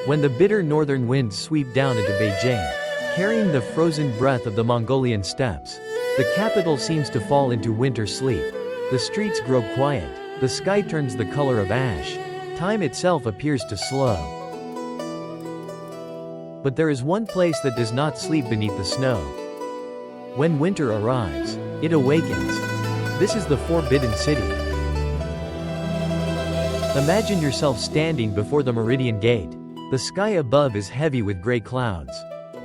When the bitter northern winds sweep down into Beijing, carrying the frozen breath of the Mongolian steppes, the capital seems to fall into winter sleep. The streets grow quiet, the sky turns the color of ash, time itself appears to slow. But there is one place that does not sleep beneath the snow. When winter arrives, it awakens. This is the Forbidden City. Imagine yourself standing before the Meridian Gate. The sky above is heavy with gray clouds,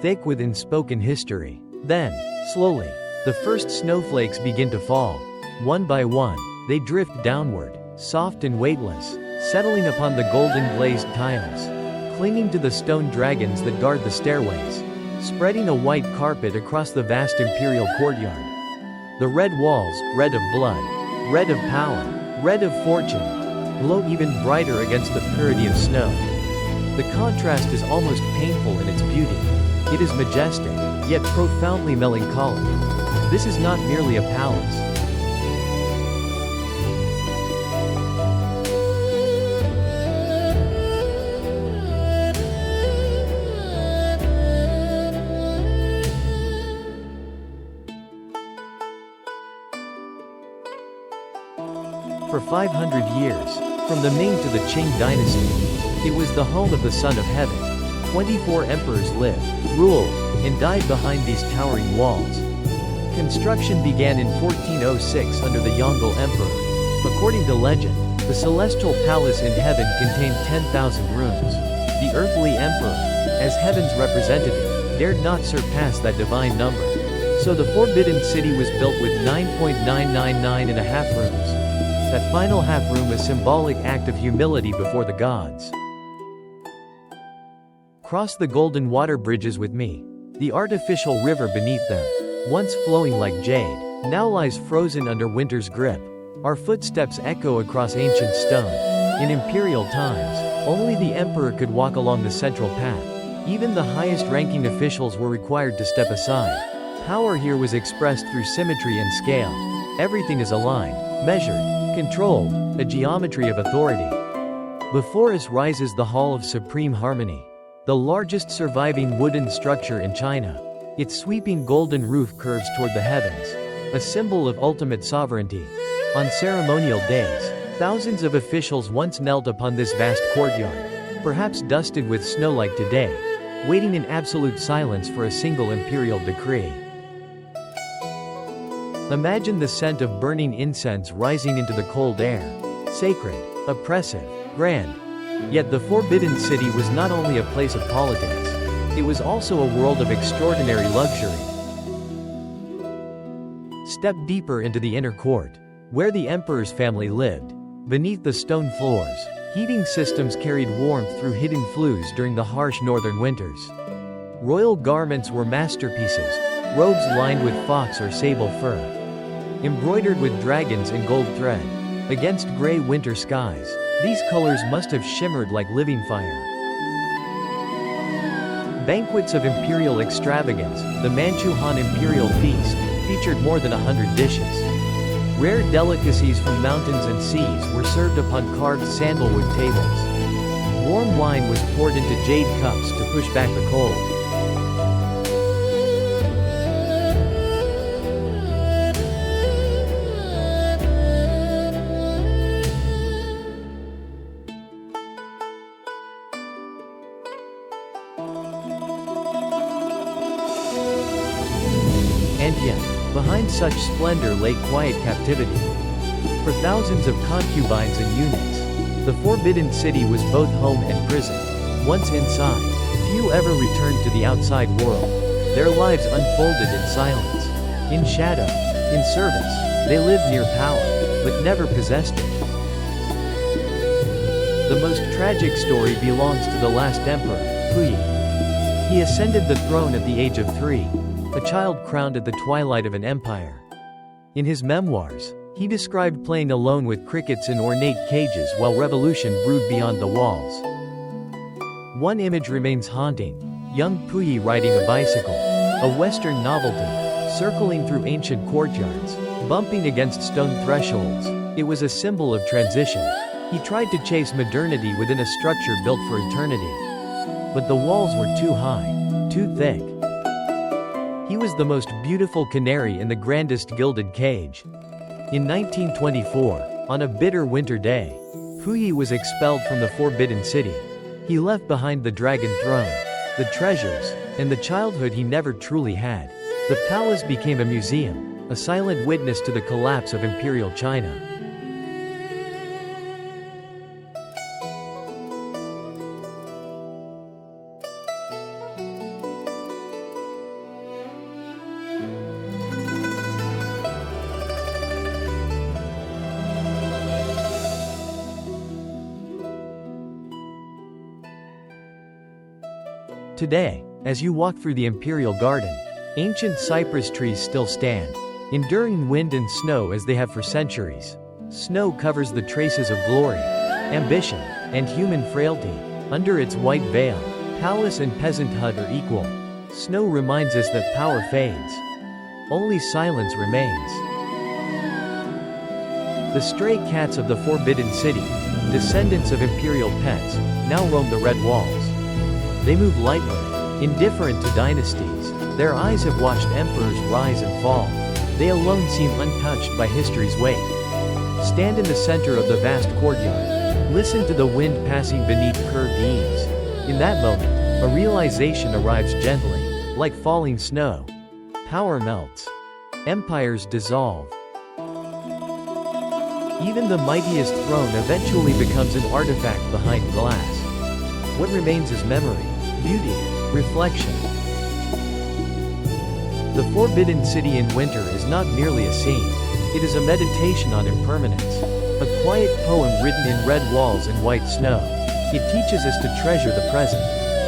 thick with unspoken history. Then, slowly, the first snowflakes begin to fall. One by one, they drift downward, soft and weightless, settling upon the golden glazed tiles, clinging to the stone dragons that guard the stairways, spreading a white carpet across the vast imperial courtyard. The red walls, red of blood, red of power, red of fortune, glow even brighter against the purity of snow. The contrast is almost painful in its beauty. It is majestic, yet profoundly melancholic. This is not merely a palace. For 500 years, from the Ming to the Qing Dynasty, it was the home of the Son of Heaven. 24 emperors lived, ruled, and died behind these towering walls. Construction began in 1406 under the Yongle Emperor. According to legend, the celestial palace in heaven contained 10,000 rooms. The earthly emperor, as heaven's representative, dared not surpass that divine number. So the Forbidden City was built with 9.999.5 rooms. That final half room a symbolic act of humility before the gods. Cross the golden water bridges with me. The artificial river beneath them, once flowing like jade, now lies frozen under winter's grip. Our footsteps echo across ancient stone. In imperial times, only the emperor could walk along the central path. Even the highest-ranking officials were required to step aside. Power here was expressed through symmetry and scale. Everything is aligned, measured, controlled, a geometry of authority. Before us rises the Hall of Supreme Harmony, the largest surviving wooden structure in China. Its sweeping golden roof curves toward the heavens, a symbol of ultimate sovereignty. On ceremonial days, thousands of officials once knelt upon this vast courtyard, perhaps dusted with snow like today, waiting in absolute silence for a single imperial decree. Imagine the scent of burning incense rising into the cold air. Sacred, oppressive, grand. Yet the Forbidden City was not only a place of politics. It was also a world of extraordinary luxury. Step deeper into the inner court, where the emperor's family lived. Beneath the stone floors, heating systems carried warmth through hidden flues during the harsh northern winters. Royal garments were masterpieces, robes lined with fox or sable fur, embroidered with dragons and gold thread. Against gray winter skies, these colors must have shimmered like living fire. Banquets of imperial extravagance, the Manchu Han Imperial Feast, featured more than 100 dishes. Rare delicacies from mountains and seas were served upon carved sandalwood tables. Warm wine was poured into jade cups to push back the cold. And yet, behind such splendor lay quiet captivity. For thousands of concubines and eunuchs, the Forbidden City was both home and prison. Once inside, few ever returned to the outside world. Their lives unfolded in silence, in shadow, in service. They lived near power, but never possessed it. The most tragic story belongs to the last emperor, Puyi. He ascended the throne at the age of 3. A child crowned at the twilight of an empire. In his memoirs, he described playing alone with crickets in ornate cages while revolution brewed beyond the walls. One image remains haunting: young Puyi riding a bicycle, a Western novelty, circling through ancient courtyards, bumping against stone thresholds. It was a symbol of transition. He tried to chase modernity within a structure built for eternity. But the walls were too high, too thick. He was the most beautiful canary in the grandest gilded cage. In 1924, on a bitter winter day, Puyi was expelled from the Forbidden City. He left behind the dragon throne, the treasures, and the childhood he never truly had. The palace became a museum, a silent witness to the collapse of imperial China. Today, as you walk through the imperial garden, ancient cypress trees still stand, enduring wind and snow as they have for centuries. Snow covers the traces of glory, ambition, and human frailty. Under its white veil, palace and peasant hut are equal. Snow reminds us that power fades. Only silence remains. The stray cats of the Forbidden City, descendants of imperial pets, now roam the red walls. They move lightly, indifferent to dynasties. Their eyes have watched emperors rise and fall. They alone seem untouched by history's weight. Stand in the center of the vast courtyard. Listen to the wind passing beneath curved eaves. In that moment, a realization arrives gently, like falling snow. Power melts. Empires dissolve. Even the mightiest throne eventually becomes an artifact behind glass. What remains is memory, beauty, reflection. The Forbidden City in winter is not merely a scene. It is a meditation on impermanence. A quiet poem written in red walls and white snow. It teaches us to treasure the present.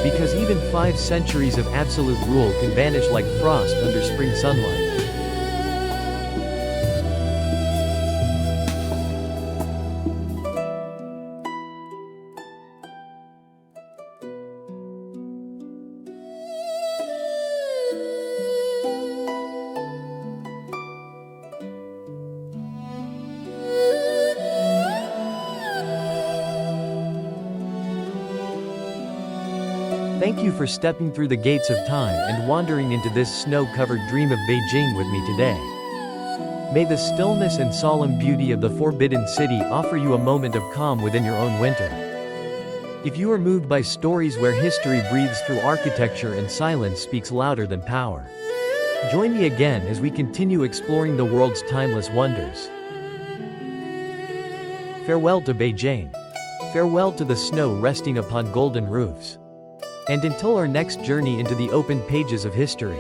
Because even 5 centuries of absolute rule can vanish like frost under spring sunlight. Thank you for stepping through the gates of time and wandering into this snow-covered dream of Beijing with me today. May the stillness and solemn beauty of the Forbidden City offer you a moment of calm within your own winter. If you are moved by stories where history breathes through architecture and silence speaks louder than power, join me again as we continue exploring the world's timeless wonders. Farewell to Beijing. Farewell to the snow resting upon golden roofs. And until our next journey into the open pages of history.